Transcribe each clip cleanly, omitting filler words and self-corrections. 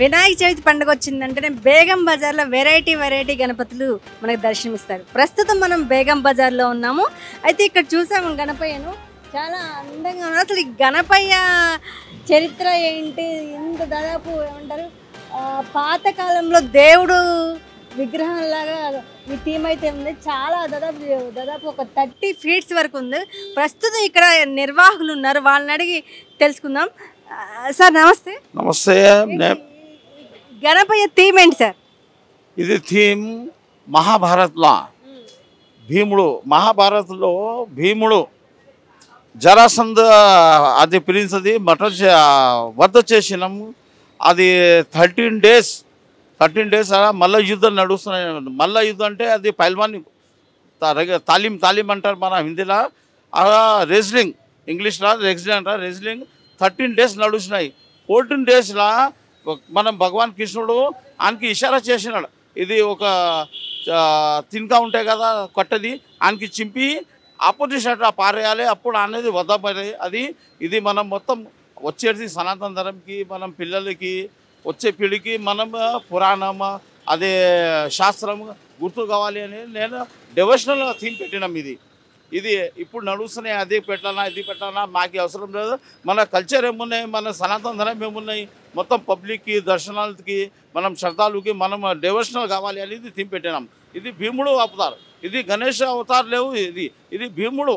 వినాయక చవితి పండుగ వచ్చిందంటేనే బేగం బజార్లో వెరైటీ గణపతులు మనకు దర్శనమిస్తారు. ప్రస్తుతం మనం బేగం బజార్లో ఉన్నాము. అయితే ఇక్కడ చూసాము గణపయ్యను, చాలా అందంగా ఉన్నారు. అసలు ఈ గణపయ్య చరిత్ర ఏంటి? ఇంత దాదాపు ఏమంటారు, పాతకాలంలో దేవుడు విగ్రహంలాగా ఈ థీమ్ అయితే ఉంది. చాలా దాదాపు ఒక 30 feet వరకు ఉంది. ప్రస్తుతం ఇక్కడ నిర్వాహకులు ఉన్నారు, వాళ్ళని అడిగి తెలుసుకుందాం. సార్ నమస్తే. నమస్తే. గణపయ్య థీమ్ ఏంటి సార్? ఇది థీమ్ మహాభారత్లో మహాభారత్లో భీముడు జరాసంధ అది ప్రిన్స్ అది వద్ద చేసినాం. అది 13 days అలా మల్ల యుద్ధం నడుస్తున్నాయి. మల్ల యుద్ధం అంటే అది పైల్వాన్ తాలీం అంటారు మన హిందీలో. అలా రెజ్లింగ్, ఇంగ్లీష్లో రెజ్లింగ్ అంటారు. రెజ్లింగ్ 13 days నడుస్తున్నాయి. 14 daysలో మనం భగవాన్ కృష్ణుడు ఆయనకి ఇషారా చేసినాడు. ఇది ఒక తినక ఉంటాయి కదా కొట్టది, ఆయనకి చింపి ఆపోజిట్ పారేయాలి, అప్పుడు అనేది వద్దపడే అది. ఇది మనం మొత్తం వచ్చేది సనాతన ధర్మంకి, మనం పిల్లలకి వచ్చే పీడికి మనం పురాణం అదే శాస్త్రం గుర్తు కావాలి అని నేను డివోషనల్ థీమ్ పెట్టినాం. ఇది ఇప్పుడు నడుస్తున్నాయి. అది పెట్టాలా ఇది పెట్టాలా మాకు అవసరం లేదు. మన కల్చర్ ఏమున్నాయి, మన సనాతన ధర్మం ఏమున్నాయి, మొత్తం పబ్లిక్కి దర్శనాలకి మనం శ్రద్ధాలుకి మనం డివోషనల్ కావాలి అనేది థీమ్ పెట్టినాం. ఇది భీముడు అవతార్, ఇది గణేష్ అవతార్ లేవు. ఇది భీముడు.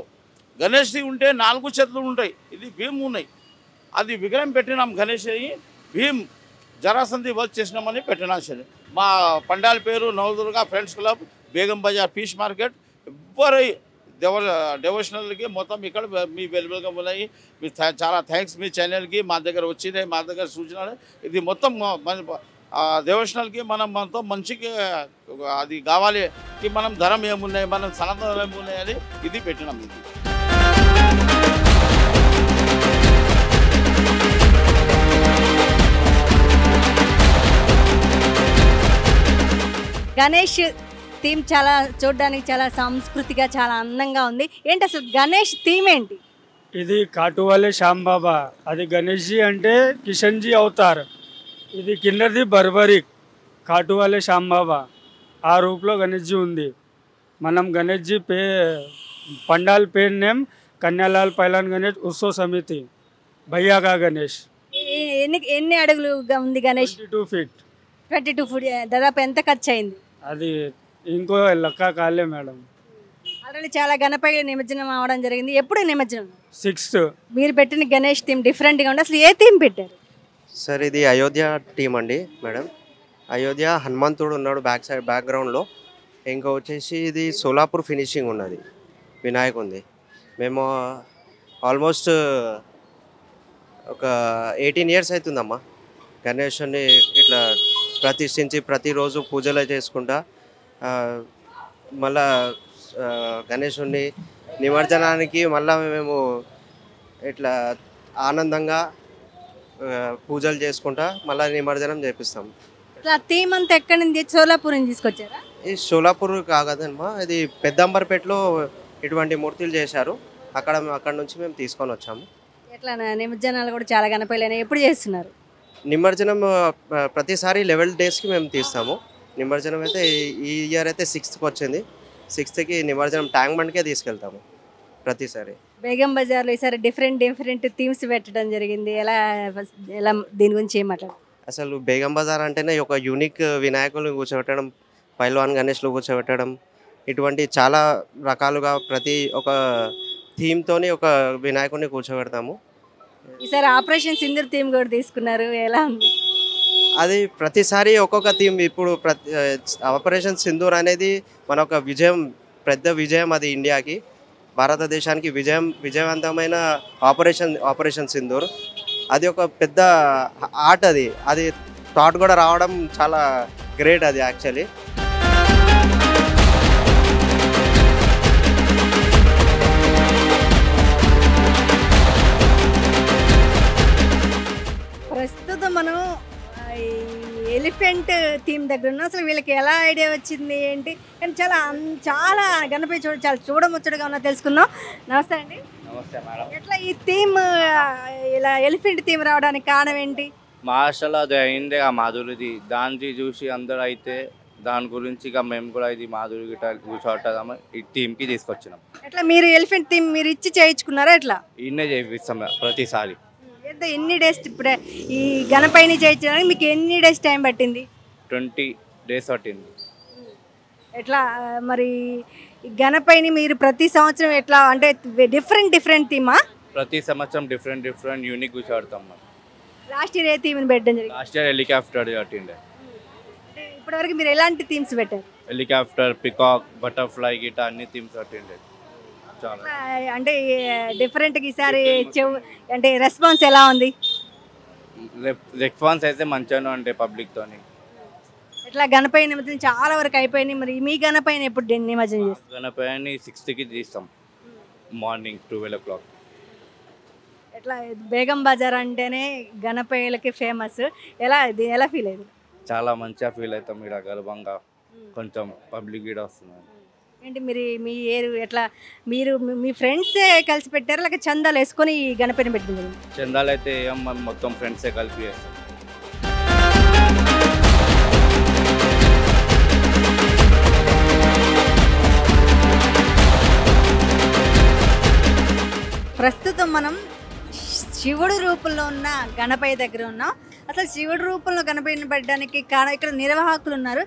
గణేష్ది ఉంటే 4 చేతులు ఉంటాయి, ఇది భీమ్ ఉన్నాయి. అది విగ్రహం పెట్టినాం గణేష్ భీమ్ జరాసంధి వర్క్ చేసినామని పెట్టినా. మా పండాల పేరు Navadurga friends club, Begum Bazar fish market. ఎవ్వరు డివోషనల్కి మొత్తం ఇక్కడ మీ అవైలబుల్గా ఉన్నాయి. మీ చాలా థ్యాంక్స్ మీ ఛానల్కి, మా దగ్గర వచ్చినాయి, మా దగ్గర సూచనలు. ఇది మొత్తం డివోషనల్కి మనం మనతో మంచిగా అది కావాలి, మనం ధరం ఏమున్నాయి, మనం సనాతన ఏమున్నాయి అని ఇది పెట్టినాం. గణేష్ థీమ్ చాలా చూడడానికి చాలా సంస్కృతిగా చాలా అందంగా ఉంది. ఏంటి అసలు గణేష్ థీమ్ ఏంటి? ఇది కాటువాలే శ్యాంబాబా, అది గణేష్జీ అంటే కిషన్జీ అవతార్. ఇది కిందది బర్బరిక్ కాటువాలే శ్యాంబాబా, ఆ రూపంలో గణేష్జీ ఉంది. మనం గణేష్జీ పండాల్ పేరు నేమ్ కన్యాలాల్ పైలాన్ గణేష్ ఉత్సవ సమితి భయ్యాగా గణేష్. ఎన్ని అడుగులుగా ఉంది గణేష్? 22 feet. 22 feet. దాదాపు ఎంత ఖర్చు అయింది? అది ఇంకో లెక్క కాలే మేడం. ఆల్రెడీ చాలా గణపయ్య నిమజ్జనం అవడం జరిగింది. ఎప్పుడు నిమజ్జనం? 6th. మీరు పెట్టిన గణేష్ థీమ్ డిఫరెంట్గా ఉంది. అసలు ఏ థీమ్ పెట్టారు సార్? ఇది అయోధ్య టీం అండి మేడం. అయోధ్య హనుమంతుడు ఉన్నాడు బ్యాక్గ్రౌండ్లో. ఇంకా వచ్చేసి ఇది సోలాపూర్ ఫినిషింగ్ ఉన్నది, వినాయకుంది. మేము ఆల్మోస్ట్ ఒక 18 years అవుతుందమ్మా గణేషుని ఇట్లా ప్రతిష్ఠించి ప్రతిరోజు పూజలు చేసుకుంటా. మళ్ళా గణేషుని నిమజ్జనానికి మళ్ళీ మేము ఇట్లా ఆనందంగా పూజలు చేసుకుంటా మళ్ళీ నిమజ్జనం చేపిస్తాం. థీమ్ అంతా ఎక్కడి నుంచి? సోలాపూర్ నుంచి తీసుకొచ్చారా? ఈ సోలాపూర్ కాదమ్మా, ఇది పెద్దంబర్పేటలో ఇటువంటి మూర్తులు చేశారు. అక్కడ నుంచి మేము తీసుకొని వచ్చాము. ఎట్లా నిమజ్జనాలు కూడా చాలా గణపయ్యలు ఎప్పుడు చేస్తున్నారు? నిమజ్జనం ప్రతిసారి 11 daysకి మేము తీస్తాము. నిమజ్జనం అయితే ఈ ఇయర్ అయితే 6th వచ్చింది. 6th నిమజ్జనం ట్యాంక్ బండ్కే తీసుకెళ్తాము ప్రతిసారి. బేగం బజార్లో ఈసారి డిఫరెంట్ థీమ్స్ పెట్టడం జరిగింది. ఎలా దీని గురించి ఏమంటారు? అసలు బేగం బజార్ అంటేనే ఒక యూనిక్ వినాయకులు కూర్చోబెట్టడం, పైల్వాన్ గణేష్లు కూర్చోబెట్టడం, ఇటువంటి చాలా రకాలుగా ప్రతి ఒక థీమ్తోని ఒక వినాయకుడిని కూర్చోబెడతాము. ఈసారి ఆపరేషన్ సింధూర్ థీమ్ కూడా తీసుకున్నారు, ఎలా ఉంది? అది ప్రతిసారి ఒక్కొక్క థీమ్. ఇప్పుడు ఆపరేషన్ సింధూర్ అనేది మన ఒక పెద్ద విజయం. అది ఇండియాకి, భారతదేశానికి విజయవంతమైన ఆపరేషన్ సింధూర్. అది ఒక పెద్ద ఆర్ట్. అది థాట్ కూడా రావడం చాలా గ్రేట్ అది యాక్చువల్లీ. ప్రస్తుతం మనం ఎలిఫెంట్ థీమ్ దగ్గర ఉన్నాం. అసలు వీళ్ళకి ఎలా ఐడియా వచ్చింది ఏంటి? కానీ చాలా గణపతి చాలా చూడముచ్చటగా ఉన్నా తెలుసుకుందాం. నమస్తే అండి. నమస్తే మేడం. ఎట్లా ఈ థీమ్ ఇలా ఎలిఫెంట్ థీమ్ రావడానికి కారణం ఏంటి? మహారాష్ట్రలో అది అయిందే ఆ మాధురిది, దాన్ని చూసి అందరూ అయితే దాని గురించి ఇక మేము కూడా ఇది మాధురి గిట్ట కూర్చోటదాము ఈ టీంకి తీసుకొచ్చినాం. ఎట్లా మీరు ఎలిఫెంట్ థీమ్ మీరు ఇచ్చి చేయించుకున్నారా ఎట్లా? ఈయనే చేపిస్తాం ప్రతిసారి. ఎంత ఎన్ని డేస్ ఇప్పుడే ఈ గణపైని చేయించడానికి మీకు ఎన్ని డేస్ టైం పట్టింది? 20 days పట్టింది. ఎట్లా మరి ఈ గణపైని మీరు ప్రతి సంవత్సరం ఎట్లా అంటే డిఫరెంట్ థీమా? ప్రతి సంవత్సరం డిఫరెంట్ యూనిక్ కూర్చోడతాం. లాస్ట్ ఇయర్ ఏ థీమ్ని పెట్టడం జరిగింది? లాస్ట్ ఇయర్ హెలికాప్టర్ కట్టిండే. అంటే ఇప్పటివరకు మీరు ఎలాంటి థీమ్స్ పెట్టారు? హెలికాప్టర్, పికాక్, బటర్ఫ్లై గిట్ట అన్ని థీమ్స్ కట్టిండే. చాలా అంటే డిఫరెంట్గా ఈసారి అంటే రెస్పాన్స్ ఎలా ఉంది? రెస్పాన్స్ అయితే మంచిగానే ఉంటాయి పబ్లిక్తోని. ఇట్లా గణపై నిమజ్జనం చాలా వరకు అయిపోయినాయి. మరి మీ గణపైన ఎప్పుడు నిమజ్జనం చేస్తారు? గణపతిని 6కి తీస్తాం, మార్నింగ్ 12 o'clock. ఎట్లా బేగం బజార్ అంటేనే గణపయ్యలకి ఫేమస్. ఎలా ఫీల్ అయ్యింది? చాలా మంచిగా ఫీల్ అవుతాం ఇక్కడ గర్వంగా. కొంచెం పబ్లిక్ కూడా వస్తుంది. ఏంటి మీరు మీ ఎట్లా మీరు మీ ఫ్రెండ్సే కలిసి పెట్టారా లేక చందాలు వేసుకొని ఈ గణపతిని పెట్టింది? చందాలు అయితే ఏం మొత్తం ఫ్రెండ్సే కలిపి చేస్తాం. ప్రస్తుతం మనం శివుడు రూపంలో ఉన్న గణపయ్య దగ్గర ఉన్నాం. అసలు శివుడు రూపంలో గణపయ్యని పెట్టడానికి ఇక్కడ నిర్వాహకులు ఉన్నారు.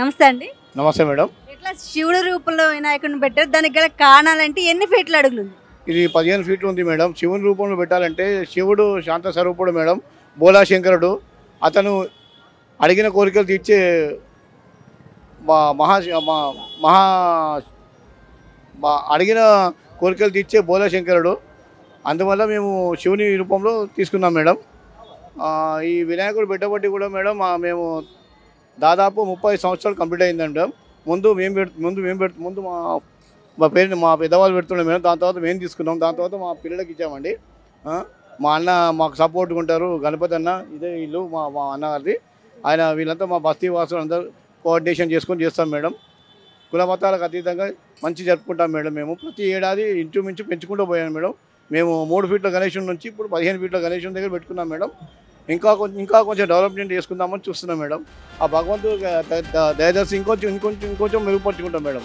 నమస్తే అండి. నమస్తే మేడం. ఇట్లా శివుడు రూపంలో వినాయకుడిని పెట్టారు, దానికి గల కారణాలంటే ఎన్ని ఫీట్ల అడుగులు ఉంది? ఇది 15 ఫీట్లు ఉంది మేడం. శివుని రూపంలో పెట్టాలంటే శివుడు శాంత స్వరూపుడు మేడం, బోలా శంకరుడు. అతను అడిగిన కోరికలు తీర్చే అడిగిన కోరికలు తీర్చే బోలా శంకరుడు. అందువల్ల మేము శివుని రూపంలో తీసుకున్నాం మేడం. ఈ వినాయకుడు పెట్టబట్టి కూడా మేడం మేము దాదాపు 30 సంవత్సరాలు కంప్లీట్ అయిందండి మేడం. ముందు మా పెద్దవాళ్ళు పెడుతుండే మేడం. దాని తర్వాత మేము తీసుకున్నాం. దాని తర్వాత మా పిల్లలకి ఇచ్చామండి. మా అన్న మాకు సపోర్ట్గా ఉంటారు. గణపతి అన్న ఇదే ఇల్లు మా అన్నగారిది. ఆయన వీళ్ళంతా మా బస్తీ వాసులు అందరూ కోఆర్డినేషన్ చేసుకొని చేస్తాం మేడం. కుల మతాలకు అతీతంగా మంచి జరుపుకుంటాం మేడం. మేము ప్రతి ఏడాది ఇంచుమించు పెంచుకుంటూ పోయాను మేడం. మేము 3 ఫీట్ల గణేశుని నుంచి ఇప్పుడు 15 ఫీట్ల గణేశుని దగ్గర పెట్టుకున్నాం మేడం. ఇంకా కొంచెం డెవలప్మెంట్ చేసుకుందామని చూస్తున్నాం మేడం. ఆ భగవంతుడు దయదర్శి ఇంకొంచెం మెరుగుపరుచుకుంటాం మేడం.